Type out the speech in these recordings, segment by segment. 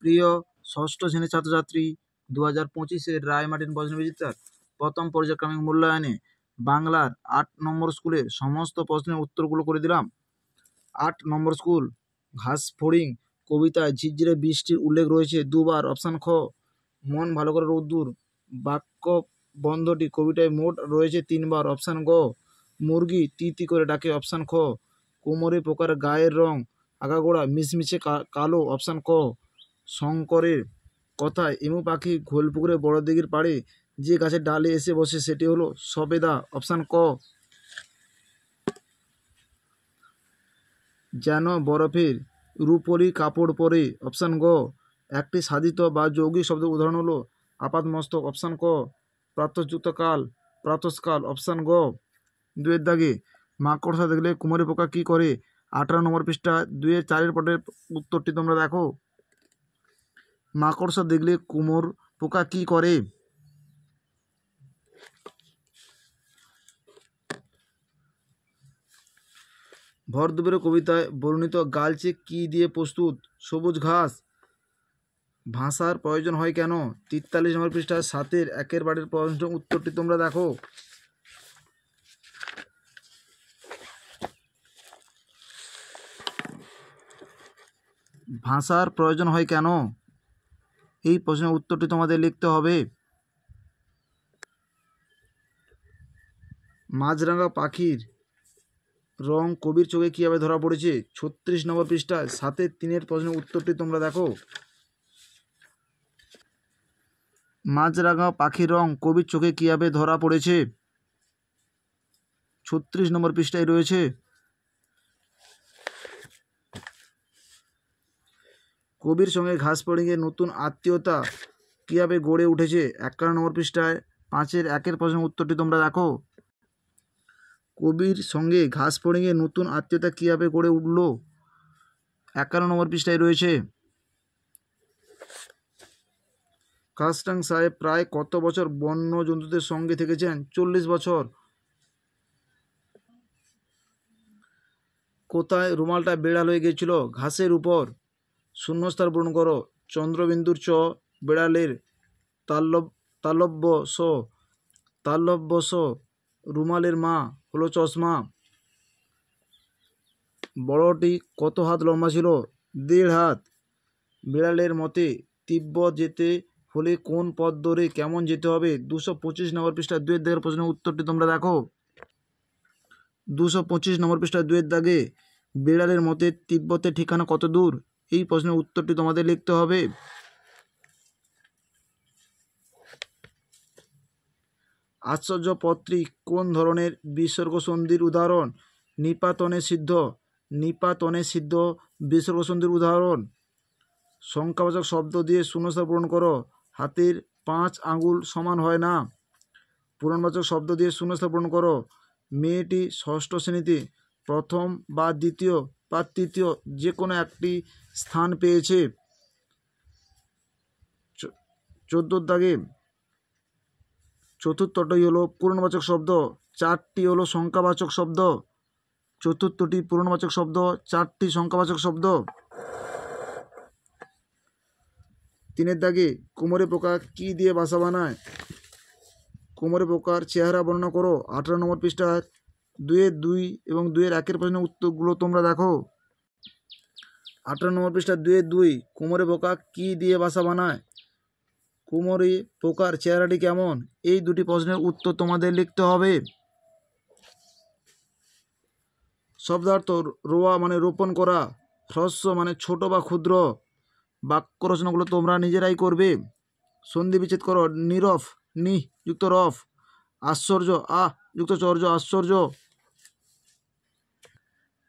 প্রিয় ষষ্ঠ শ্রেণীর ছাত্রছাত্রী, 2025-এর রায়মার্টিন প্রশ্নবিচিত্রার প্রথম পর্যায়ক্রমিক মূল্যায়নে বাংলার 8 নম্বর স্কুলের সমস্ত প্রশ্নের উত্তরগুলো করে দিলাম। 8 নম্বর স্কুল ঘাসফড়িং কবিতায় ঝিরঝিরে বৃষ্টির উল্লেখ রয়েছে দুবার। অপশান খ। মন ভালো করে রোদ্দুর বাক্য বন্ধটি কবিতায় মোট রয়েছে 3 বার। অপশান গ। মুরগি তি তি করে ডাকে। অপশান খ। কোমরে পোকার গায়ের রং আগাগোড়া মিশমিশে কালো। অপশান ক। শঙ্করের কথায় এমু পাখি ঘোলপুকুরে বড় দিঘির পাড়ে যে গাছের ডালে এসে বসে সেটি হলো সবেদা। অপশান ক। যেন বরফের রূপলি কাপড় পরে। অপশান গ। একটি সাধিত বা যৌগিক শব্দের উদাহরণ হলো আপাতমস্তক। অপশান ক। প্রাতযুক্ত কাল প্রাতঃকাল। অপশান গ। 2-এর দাগে মাকড়সা দেখলে কুমারী পোকা কী করে? 18 নম্বর পৃষ্ঠা 2-এর 4-এর পটের উত্তরটি তোমরা দেখো। মাকড়সা দেখলে কুমোর পোকা কী করে? ভর দুপুরে কবিতায় বর্ণিত গালচে কি দিয়ে প্রস্তুত? সবুজ ঘাস। ভাষার প্রয়োজন হয় কেন? 43 নম্বর পৃষ্ঠায় 7-এর 1-এর বাড়ির প্রশ্ন উত্তরটি তোমরা দেখো। ভাষার প্রয়োজন হয় কেন? এই প্রশ্নের উত্তরটি তোমাদের লিখতে হবে। মাছরাঙা পাখির রং কবির চোখে কীভাবে ধরা পড়েছে? 36 নম্বর পৃষ্ঠায় 7-এর 3-এর প্রশ্নের উত্তরটি তোমরা দেখো। মাছরাঙা পাখির রং কবির চোখে কীভাবে ধরা পড়েছে? 36 নম্বর পৃষ্ঠায় রয়েছে। কবির সঙ্গে ঘাসফড়িংয়ের নতুন আত্মীয়তা কীভাবে গড়ে উঠেছে? 51 নম্বর পৃষ্ঠায় 5-এর 1-এর প্রশ্নের উত্তরটি তোমরা দেখো। কবির সঙ্গে ঘাসফড়িংয়ের নতুন আত্মীয়তা কীভাবে গড়ে উঠল? 51 নম্বর পৃষ্ঠায় রয়েছে। কাস্টাং সাহেব প্রায় কত বছর বন্য জন্তুদের সঙ্গে থেকেছেন? 40 বছর। কোথায় রুমালটা বেড়াল হয়ে গিয়েছিল? ঘাসের উপর। শূন্যস্থান পূরণ করো। চন্দ্রবিন্দুর চ বেড়ালের তালব্য স রুমালের মা হলো চশমা। বড়টি কত হাত লম্বা ছিল? 1.5 হাত। বিড়ালের মতে তিব্বত যেতে হলে কোন পথ ধরে কেমন যেতে হবে? 225 নম্বর পৃষ্ঠা 2-এর দাগের প্রশ্নের উত্তরটি তোমরা দেখো। 225 নম্বর পৃষ্ঠা 2-এর দাগে বিড়ালের মতে তিব্বতের ঠিকানা কত দূর? এই প্রশ্নের উত্তরটি তোমাদের লিখতে হবে। আশ্চর্যপত্রী কোন ধরনের বিসর্গ সন্ধির উদাহরণ? নিপাতনে সিদ্ধ বিসর্গ সন্ধির উদাহরণ। সংখ্যাবাচক শব্দ দিয়ে শূন্যস্থান পূরণ করো। হাতের 5 আঙ্গুল সমান হয় না। পূরণবাচক শব্দ দিয়ে শূন্যস্থান পূরণ করো। মেয়েটি ষষ্ঠ শ্রেণীতে প্রথম বা দ্বিতীয় বা তৃতীয় যে কোনো একটি স্থান পেয়েছে। 14 দাগে চতুর্থটি হলো পূরণবাচক শব্দ, 4টি হলো সংখ্যাবাচক শব্দ। চতুর্থটি পূরণবাচক শব্দ, 4টি সংখ্যাবাচক শব্দ। 3-এর দাগে কুমোরে পোকা কি দিয়ে বাসা বানায়? কুমোরে পোকার চেহারা বর্ণনা করো। 18 নম্বর পৃষ্ঠার 2-এর 2 এবং 2-এর 1-এর প্রশ্নের উত্তরগুলো তোমরা দেখো। 18 নম্বর পৃষ্ঠার 2-এর 2 কুমোরে পোকা কি দিয়ে বাসা বানায়? কুমোরে পোকার চেহারাটি কেমন? এই দুটি প্রশ্নের উত্তর তোমাদের লিখতে হবে। শব্দার্থ রোয়া মানে রোপণ করা, হ্রস্ব মানে ছোট বা ক্ষুদ্র। বাক্য রচনাগুলো তোমরা নিজেরাই করবে। সন্ধি বিচ্ছেদ করো। নীরব নি যুক্ত রফ, আশ্চর্য আ যুক্ত চর্য আশ্চর্য।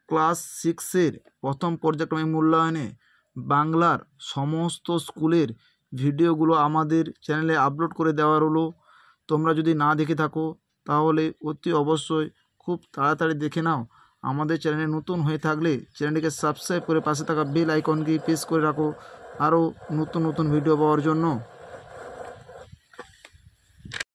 ক্লাস 6-এর প্রথম পর্যায়ক্রমিক মূল্যায়নে বাংলার সমস্ত স্কুলের ভিডিওগুলো আমাদের চ্যানেলে আপলোড করে দেওয়ার হলো। তোমরা যদি না দেখে থাকো তাহলে অতি অবশ্যই খুব তাড়াতাড়ি দেখে নাও। আমাদের চ্যানেলে নতুন হয়ে থাকলে চ্যানেলটিকে সাবস্ক্রাইব করে পাশে থাকা বেল আইকনকে প্রেস করে রাখো আরও নতুন নতুন ভিডিও পাওয়ার জন্য।